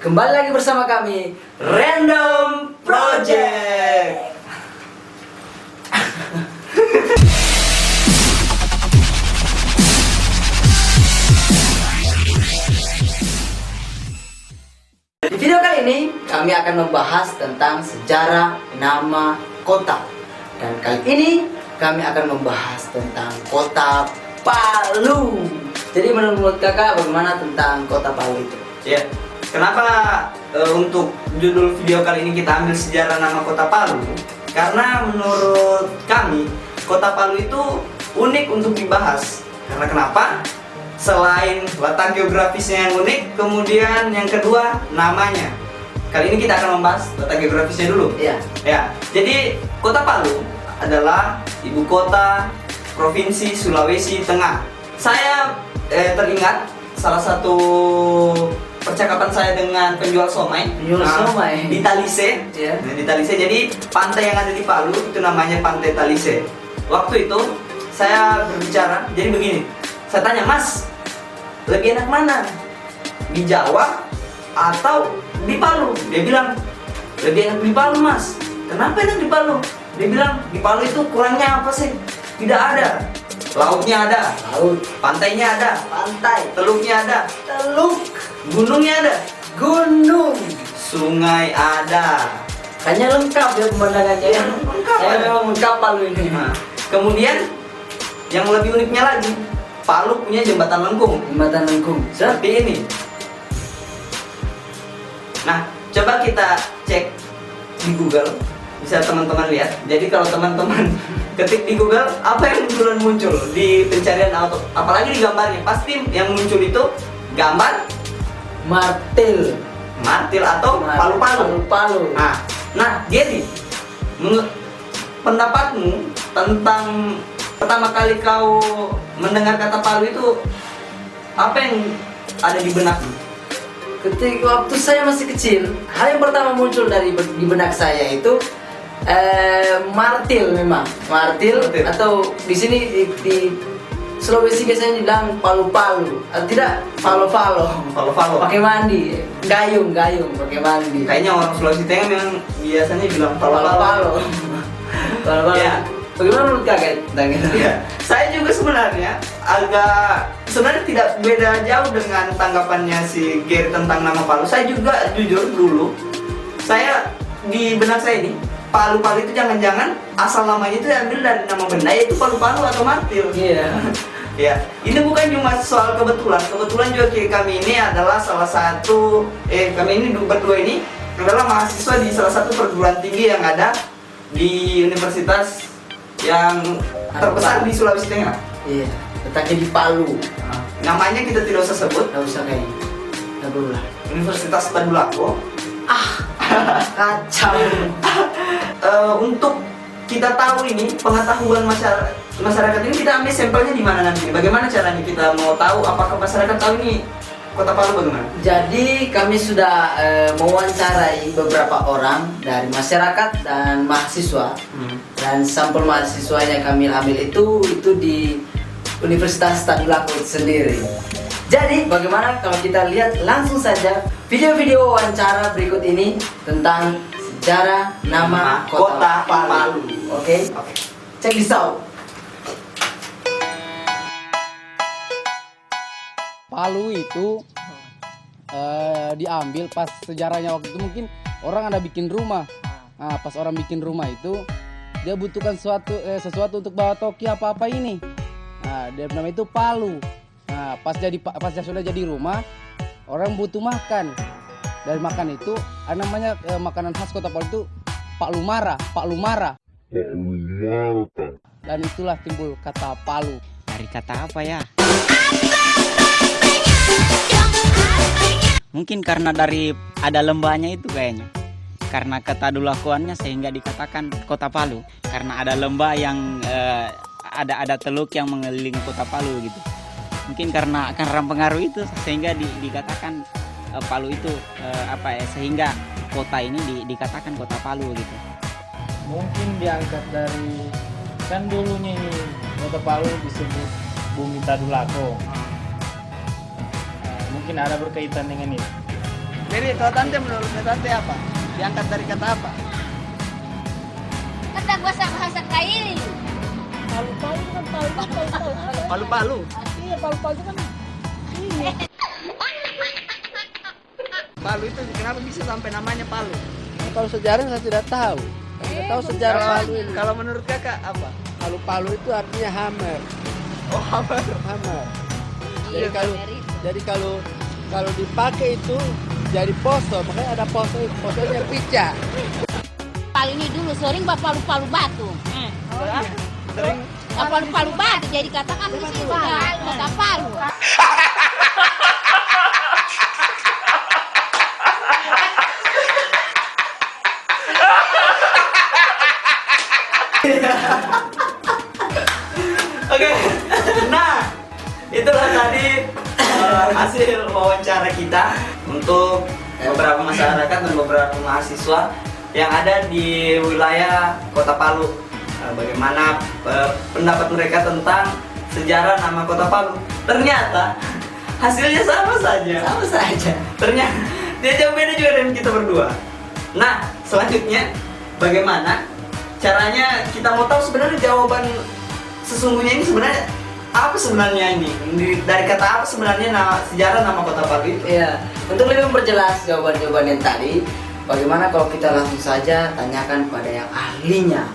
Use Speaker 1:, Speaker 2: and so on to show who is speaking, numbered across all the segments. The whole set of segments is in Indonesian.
Speaker 1: Kembali lagi bersama kami Random Project. Di video kali ini kami akan membahas tentang sejarah nama kota. Dan kali ini kami akan membahas tentang kota Palu. Jadi menurut kakak bagaimana tentang kota Palu itu?
Speaker 2: Ya, kenapa untuk judul video kali ini kita ambil sejarah nama kota Palu? Karena menurut kami kota Palu itu unik untuk dibahas. Karena kenapa? Selain letak geografisnya yang unik, kemudian yang kedua namanya. Kali ini kita akan membahas letak geografisnya dulu.
Speaker 1: Iya.
Speaker 2: Ya, jadi kota Palu adalah ibu kota provinsi Sulawesi Tengah. Saya teringat salah satu percakapan saya dengan penjual somai.
Speaker 1: Somai
Speaker 2: Di Talise.
Speaker 1: Iya.
Speaker 2: Nah, di Talise. Jadi pantai yang ada di Palu itu namanya Pantai Talise. Waktu itu saya berbicara, jadi begini. Saya tanya, "Mas, lebih enak mana? Di Jawa atau di Palu?" Dia bilang, "Lebih enak di Palu, Mas." "Kenapa enak di Palu?" Dia bilang, "Di Palu itu kurangnya apa sih? Tidak ada. Lautnya ada,
Speaker 1: Laut,
Speaker 2: pantainya ada,
Speaker 1: pantai,
Speaker 2: teluknya ada,
Speaker 1: teluk,
Speaker 2: gunungnya ada,
Speaker 1: gunung.
Speaker 2: sungai ada."
Speaker 1: Kayaknya lengkap ya pemandangannya.
Speaker 2: Iya, lengkap
Speaker 1: Saya
Speaker 2: ada.
Speaker 1: memang lengkap Palu ini.
Speaker 2: Nah, kemudian yang lebih uniknya lagi, Palu punya jembatan lengkung
Speaker 1: Jembatan Lengkung.
Speaker 2: seperti ini. Nah, coba kita cek di Google, bisa teman-teman lihat. Jadi kalau teman-teman ketik di Google, apa yang muncul di pencarian auto, apalagi di gambarnya, pasti yang muncul itu gambar
Speaker 1: Martil.
Speaker 2: martil atau palu-palu.
Speaker 1: Palu.
Speaker 2: Nah, jadi menurut pendapatmu tentang pertama kali kau mendengar kata Palu itu, apa yang ada di benakmu?
Speaker 1: Ketika waktu saya masih kecil, hal yang pertama muncul di benak saya itu martil memang. Martil. Atau di sini di Sulawesi biasanya dibilang palu-palu, atau tidak falo-falo.
Speaker 2: Falo-falo.
Speaker 1: Pakai mandi, gayung pakai mandi.
Speaker 2: Kayaknya orang Sulawesi Tengah memang biasanya bilang falo-falo.
Speaker 1: Falo-falo. Falo-falo.
Speaker 2: Ya.
Speaker 1: Bagaimana menurut kakak tentang itu?
Speaker 2: Ya, saya juga sebenarnya tidak beda jauh dengan tanggapannya si Gary tentang nama Palu. Saya juga jujur dulu, saya di benak saya ini Palu-Palu itu jangan-jangan asal namanya itu diambil dari nama benda, yaitu palu-palu atau martil.
Speaker 1: Iya.
Speaker 2: Ya, ini bukan cuma soal kebetulan. Kebetulan juga kami ini adalah salah satu kami ini berdua ini adalah mahasiswa di salah satu perguruan tinggi yang ada di universitas yang terbesar di Sulawesi Tengah.
Speaker 1: Iya. Letaknya di Palu.
Speaker 2: Namanya kita tidak usah sebut.
Speaker 1: Nggak usah kayaknya. Nggak perlu lah.
Speaker 2: Universitas Tadulako.
Speaker 1: Kacau.
Speaker 2: Untuk kita tahu ini pengetahuan masyarakat ini, kita ambil sampelnya di mana nanti? Bagaimana caranya kita mau tahu apakah masyarakat tahu ini Kota Palu bagaimana?
Speaker 1: Jadi kami sudah mewawancarai beberapa orang dari masyarakat dan mahasiswa. Dan sampel mahasiswanya kami ambil itu di Universitas Tadulako sendiri. Jadi bagaimana kalau kita lihat langsung saja video-video wawancara berikut ini tentang sejarah nama kota Palu. Oke? Check this out.
Speaker 3: Palu itu diambil pas sejarahnya waktu itu, mungkin orang ada bikin rumah. Nah, pas orang bikin rumah itu dia butuhkan sesuatu untuk bawa toki apa-apa ini. Nah, dia nama itu Palu. Nah, pas dia sudah jadi rumah, orang butuh makan. Dari makan itu ada namanya makanan khas kota Palu itu Pak Lumara. Dan itulah timbul kata Palu.
Speaker 4: Dari kata apa ya? Mungkin karena dari ada lembahnya itu kayaknya. Karena ketadulakuannya sehingga dikatakan kota Palu. Karena ada lembah yang ada teluk yang mengelilingi kota Palu gitu. Mungkin karena pengaruh itu sehingga dikatakan Palu itu sehingga kota ini dikatakan kota Palu gitu.
Speaker 5: Mungkin diangkat dari, kan dulunya ini kota Palu disebut Bumi Tadulako. Mungkin ada berkaitan dengan itu.
Speaker 4: Jadi kalau tante menurut tante apa? Diangkat dari kata apa?
Speaker 6: Kata bahasa Kaili.
Speaker 5: Palu-palu kan palu.
Speaker 4: Palu-palu.
Speaker 5: Iya, palu-palu kan.
Speaker 4: Palu itu kenapa bisa sampai namanya Palu?
Speaker 3: Kalau sejarah saya tidak tahu. Saya tidak tahu sejarah Palu ini.
Speaker 4: Kalau menurut kakak apa?
Speaker 3: Palu-palu itu artinya hammer.
Speaker 4: Oh, apa?
Speaker 3: Hammer.
Speaker 6: Iya,
Speaker 3: Jadi kalau dipakai itu jadi poso, makanya ada posonya pica.
Speaker 6: Palu ini dulu sering palu-palu batu.
Speaker 4: Sering
Speaker 6: Palu-palu batu jadi katakan di sini kata palu.
Speaker 2: Oke, nah itulah tadi hasil wawancara kita untuk beberapa masyarakat dan beberapa mahasiswa yang ada di wilayah Kota Palu. Bagaimana pendapat mereka tentang sejarah nama Kota Palu? Ternyata hasilnya sama saja.
Speaker 1: Sama saja.
Speaker 2: Ternyata dia jauh beda juga dengan kita berdua. Nah, selanjutnya bagaimana caranya kita mau tahu sebenarnya jawaban sesungguhnya ini sebenarnya apa sebenarnya ini? Dari kata apa sebenarnya sejarah nama Kota Palu itu?
Speaker 1: Iya, untuk lebih memperjelas jawaban-jawaban yang tadi, bagaimana kalau kita langsung saja tanyakan pada yang ahlinya.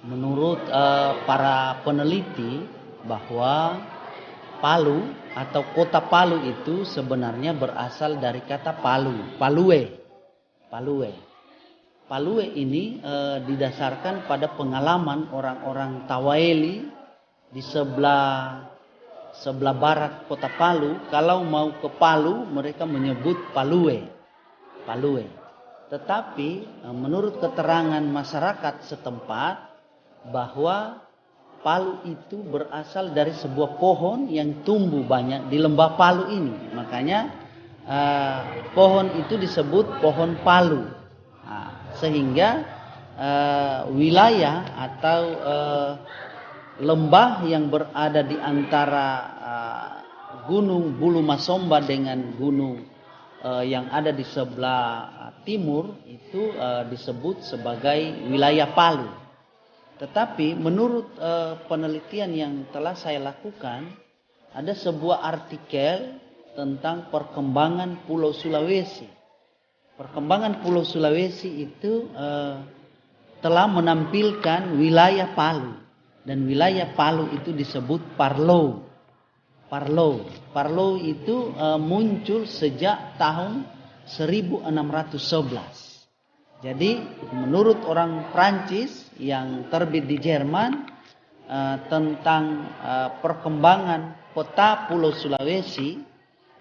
Speaker 7: Menurut para peneliti bahwa Palu atau kota Palu itu sebenarnya berasal dari kata Palu, Palue. Palue ini didasarkan pada pengalaman orang-orang Tawaeli di sebelah barat kota Palu. Kalau mau ke Palu mereka menyebut Palue. Tetapi menurut keterangan masyarakat setempat bahwa Palu itu berasal dari sebuah pohon yang tumbuh banyak di lembah Palu ini. Makanya pohon itu disebut pohon Palu. Sehingga wilayah atau lembah yang berada di antara gunung Bulu Masomba dengan gunung yang ada di sebelah timur itu disebut sebagai wilayah Palu. Tetapi menurut penelitian yang telah saya lakukan, ada sebuah artikel tentang perkembangan Pulau Sulawesi. Perkembangan Pulau Sulawesi itu telah menampilkan wilayah Palu. Dan wilayah Palu itu disebut Parlo. Parlo itu muncul sejak tahun 1611. Jadi menurut orang Prancis yang terbit di Jerman tentang perkembangan peta Pulau Sulawesi,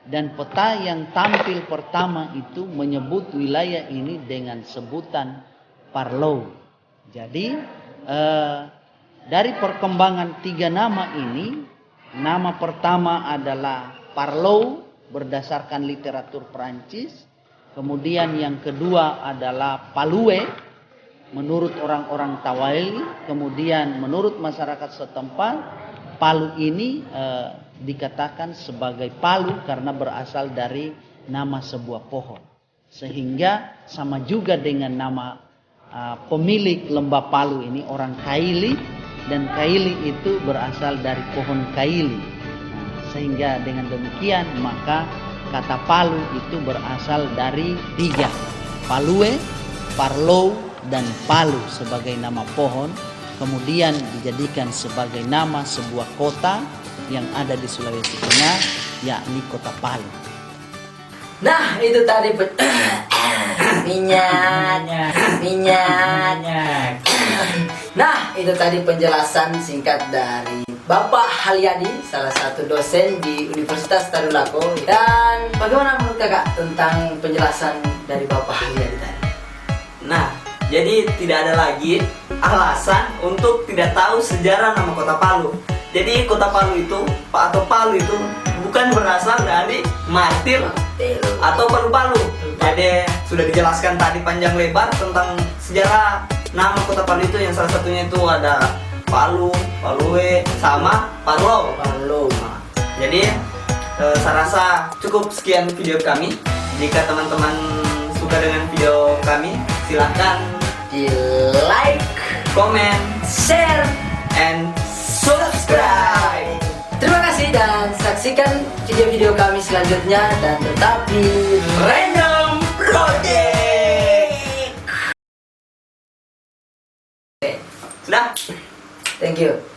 Speaker 7: dan peta yang tampil pertama itu menyebut wilayah ini dengan sebutan Parlo. Jadi dari perkembangan tiga nama ini, nama pertama adalah Parlo berdasarkan literatur Prancis. Kemudian yang kedua adalah Palue menurut orang-orang Tawaeli. Kemudian menurut masyarakat setempat, Palu ini dikatakan sebagai Palu karena berasal dari nama sebuah pohon. Sehingga sama juga dengan nama pemilik lembah Palu ini orang Kaili, dan Kaili itu berasal dari pohon Kaili. Sehingga dengan demikian maka kata Palu itu berasal dari tiga, Palue, Parlo, dan Palu sebagai nama pohon. Kemudian dijadikan sebagai nama sebuah kota yang ada di Sulawesi Tengah, yakni Kota Palu.
Speaker 1: Nah, itu tadi minyak. Nah, itu tadi penjelasan singkat dari Bapak Halyadi, salah satu dosen di Universitas Tadulako. Dan bagaimana menurut kakak tentang penjelasan dari Bapak Halyadi tadi?
Speaker 2: Nah, jadi tidak ada lagi alasan untuk tidak tahu sejarah nama Kota Palu. Jadi Kota Palu itu atau Palu itu bukan berasal dari martir atau palu-palu. Jadi sudah dijelaskan tadi panjang lebar tentang sejarah nama Kota Palu itu, yang salah satunya itu ada Palu, Palue, sama Parlo.
Speaker 1: Halo.
Speaker 2: Jadi Saya rasa cukup sekian video kami. Jika teman-teman suka dengan video kami, silahkan
Speaker 1: Di like,
Speaker 2: komen,
Speaker 1: share,
Speaker 2: and
Speaker 1: subscribe. Terima kasih dan saksikan video-video kami selanjutnya dan tetap di
Speaker 2: Random Project.
Speaker 1: Oke,
Speaker 2: Sudah.
Speaker 1: thank you.